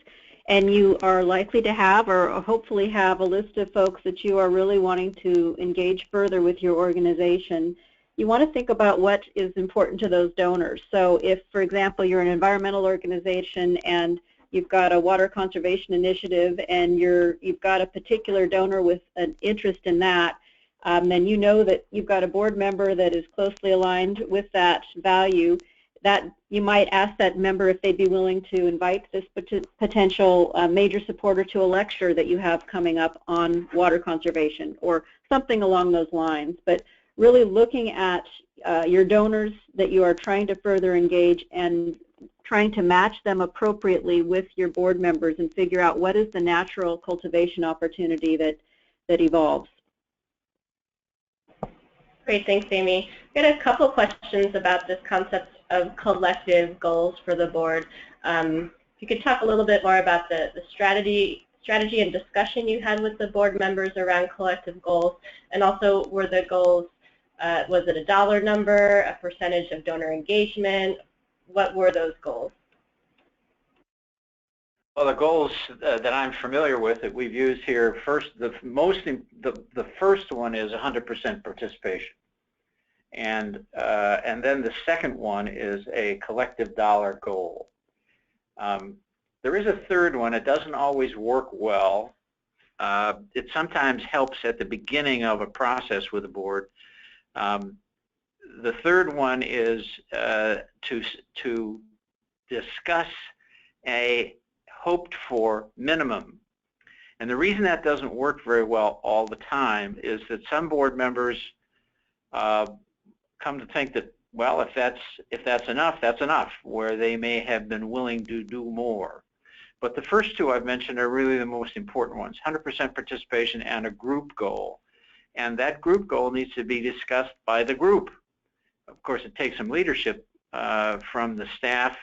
and you are likely to have or hopefully have a list of folks that you are really wanting to engage further with your organization, you want to think about what is important to those donors. So if, for example, you're an environmental organization and you've got a water conservation initiative and you've got a particular donor with an interest in that, then you know that you've got a board member that is closely aligned with that value, that you might ask that member if they'd be willing to invite this potential major supporter to a lecture that you have coming up on water conservation or something along those lines. But really looking at your donors that you are trying to further engage and trying to match them appropriately with your board members and figure out what is the natural cultivation opportunity that evolves. Great, thanks, Amy. I got a couple questions about this concept of collective goals for the board. If you could talk a little bit more about the strategy and discussion you had with the board members around collective goals, and also were the goals, was it a dollar number, a percentage of donor engagement? What were those goals? Well, the goals that I'm familiar with that we've used here, the first one is 100% participation, and then the second one is a collective dollar goal. There is a third one. It doesn't always work well. It sometimes helps at the beginning of a process with a board. The third one is to discuss a hoped-for minimum. And the reason that doesn't work very well all the time is that some board members come to think that, well, if that's enough, that's enough, where they may have been willing to do more. But the first two I've mentioned are really the most important ones, 100% participation and a group goal. And that group goal needs to be discussed by the group. Of course, it takes some leadership from the staff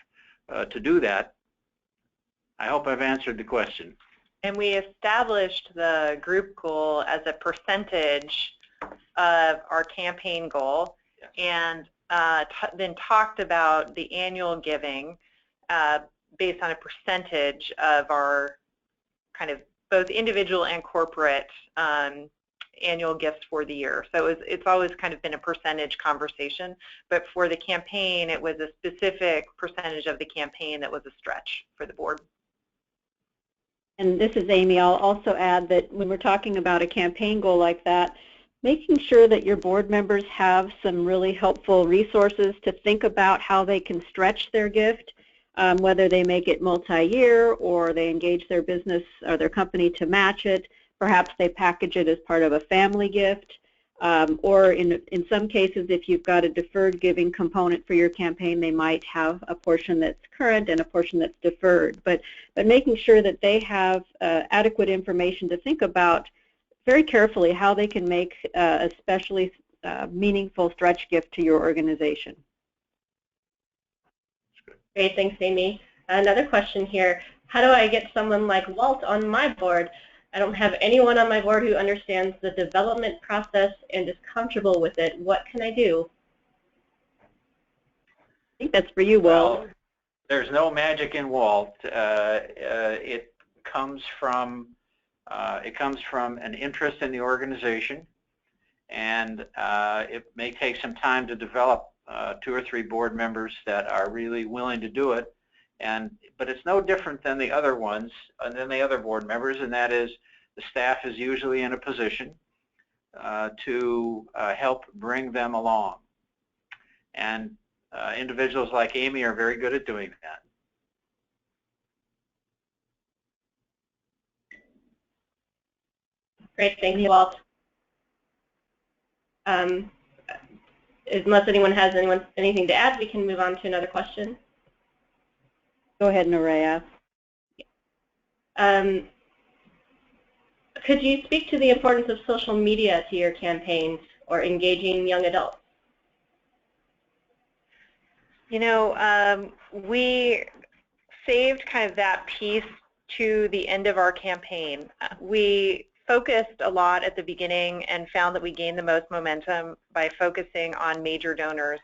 to do that. I hope I've answered the question. And we established the group goal as a percentage of our campaign goal, and then talked about the annual giving based on a percentage of our kind of both individual and corporate annual gifts for the year. So it's always kind of been a percentage conversation, but for the campaign, it was a specific percentage of the campaign that was a stretch for the board. And this is Amy. I'll also add that when we're talking about a campaign goal like that, making sure that your board members have some really helpful resources to think about how they can stretch their gift, whether they make it multi-year or they engage their business or their company to match it. Perhaps they package it as part of a family gift, or in some cases, if you've got a deferred giving component for your campaign, they might have a portion that's current and a portion that's deferred. But making sure that they have adequate information to think about very carefully how they can make a especially meaningful stretch gift to your organization. Great, thanks, Amy. Another question here: how do I get someone like Walt on my board? I don't have anyone on my board who understands the development process and is comfortable with it. What can I do? I think that's for you, Walt. Well, there's no magic in Walt. It comes from an interest in the organization, and it may take some time to develop 2 or 3 board members that are really willing to do it. But it's no different than the other ones, than the other board members, and that is the staff is usually in a position to help bring them along. And individuals like Amy are very good at doing that. Great, thank you, Walt. Unless anyone has anything to add, we can move on to another question. Go ahead, Nerea. Could you speak to the importance of social media to your campaigns or engaging young adults? You know, we saved kind of that piece to the end of our campaign. We focused a lot at the beginning and found that we gained the most momentum by focusing on major donors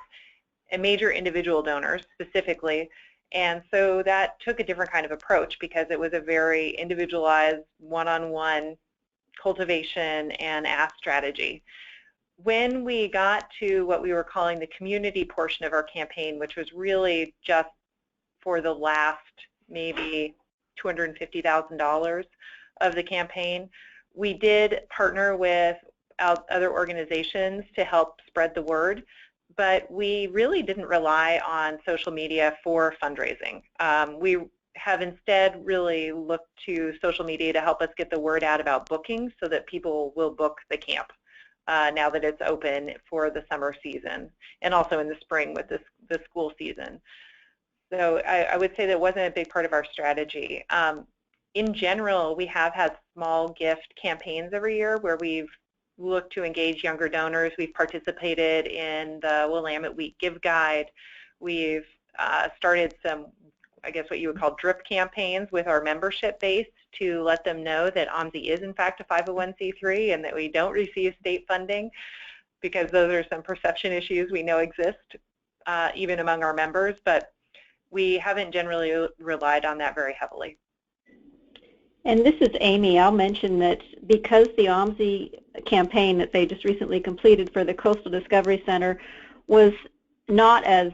and major individual donors specifically. And so that took a different kind of approach because it was a very individualized, one-on-one cultivation and ask strategy. When we got to what we were calling the community portion of our campaign, which was really just for the last maybe $250,000 of the campaign, we did partner with other organizations to help spread the word, but we really didn't rely on social media for fundraising. We have instead really looked to social media to help us get the word out about bookings so that people will book the camp now that it's open for the summer season and also in the spring with the school season. So I would say that wasn't a big part of our strategy. In general, we have had small gift campaigns every year where we've looked to engage younger donors. We've participated in the Willamette Week Give Guide. We've started some, I guess what you would call drip campaigns with our membership base to let them know that OMSI is in fact a 501c3 and that we don't receive state funding, because those are some perception issues we know exist even among our members, but we haven't generally relied on that very heavily. And this is Amy. I'll mention that because the OMSI campaign that they just recently completed for the Coastal Discovery Center was not as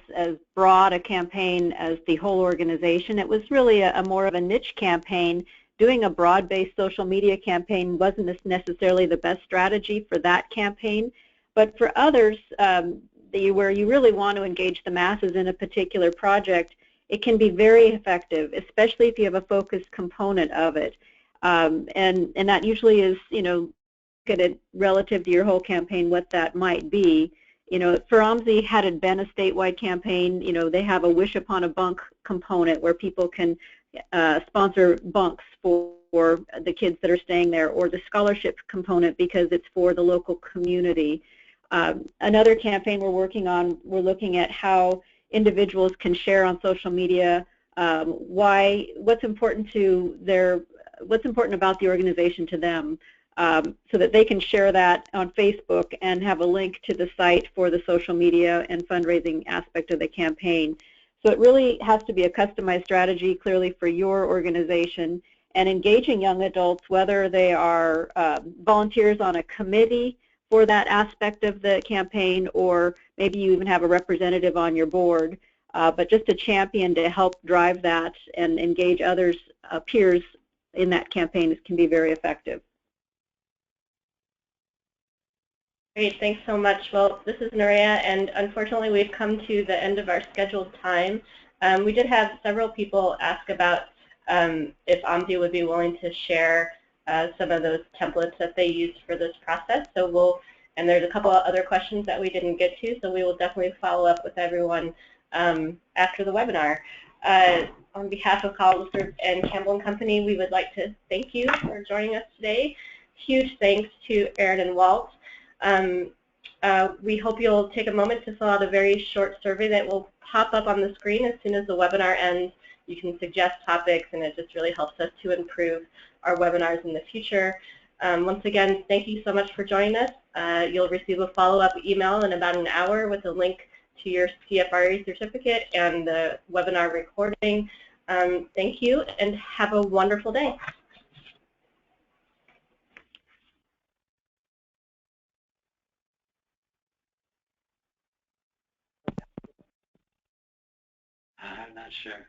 broad a campaign as the whole organization, it was really a more of a niche campaign. Doing a broad-based social media campaign wasn't necessarily the best strategy for that campaign, but for others where you really want to engage the masses in a particular project, it can be very effective, especially if you have a focused component of it. And that usually is, you know, look at it relative to your whole campaign, what that might be. You know, for OMSI, had it been a statewide campaign, you know, they have a Wish Upon a Bunk component where people can sponsor bunks for the kids that are staying there, or the scholarship component because it's for the local community. Another campaign we're working on, we're looking at how individuals can share on social media what's important about the organization to them. so that they can share that on Facebook and have a link to the site for the social media and fundraising aspect of the campaign. So it really has to be a customized strategy clearly for your organization, and engaging young adults, whether they are volunteers on a committee for that aspect of the campaign, or maybe you even have a representative on your board, but just a champion to help drive that and engage others, peers in that campaign can be very effective. Great, thanks so much. Well, this is Nerea, and unfortunately we've come to the end of our scheduled time. We did have several people ask about if OMSI would be willing to share some of those templates that they used for this process. So and there's a couple of other questions that we didn't get to, so we will definitely follow up with everyone after the webinar. On behalf of Hollister and Campbell & Company, we would like to thank you for joining us today. Huge thanks to Erin and Walt. We hope you'll take a moment to fill out a very short survey that will pop up on the screen as soon as the webinar ends. You can suggest topics, and it just really helps us to improve our webinars in the future. Once again, thank you so much for joining us. You'll receive a follow-up email in about an hour with a link to your CFRE certificate and the webinar recording. Thank you, and have a wonderful day. I'm not sure.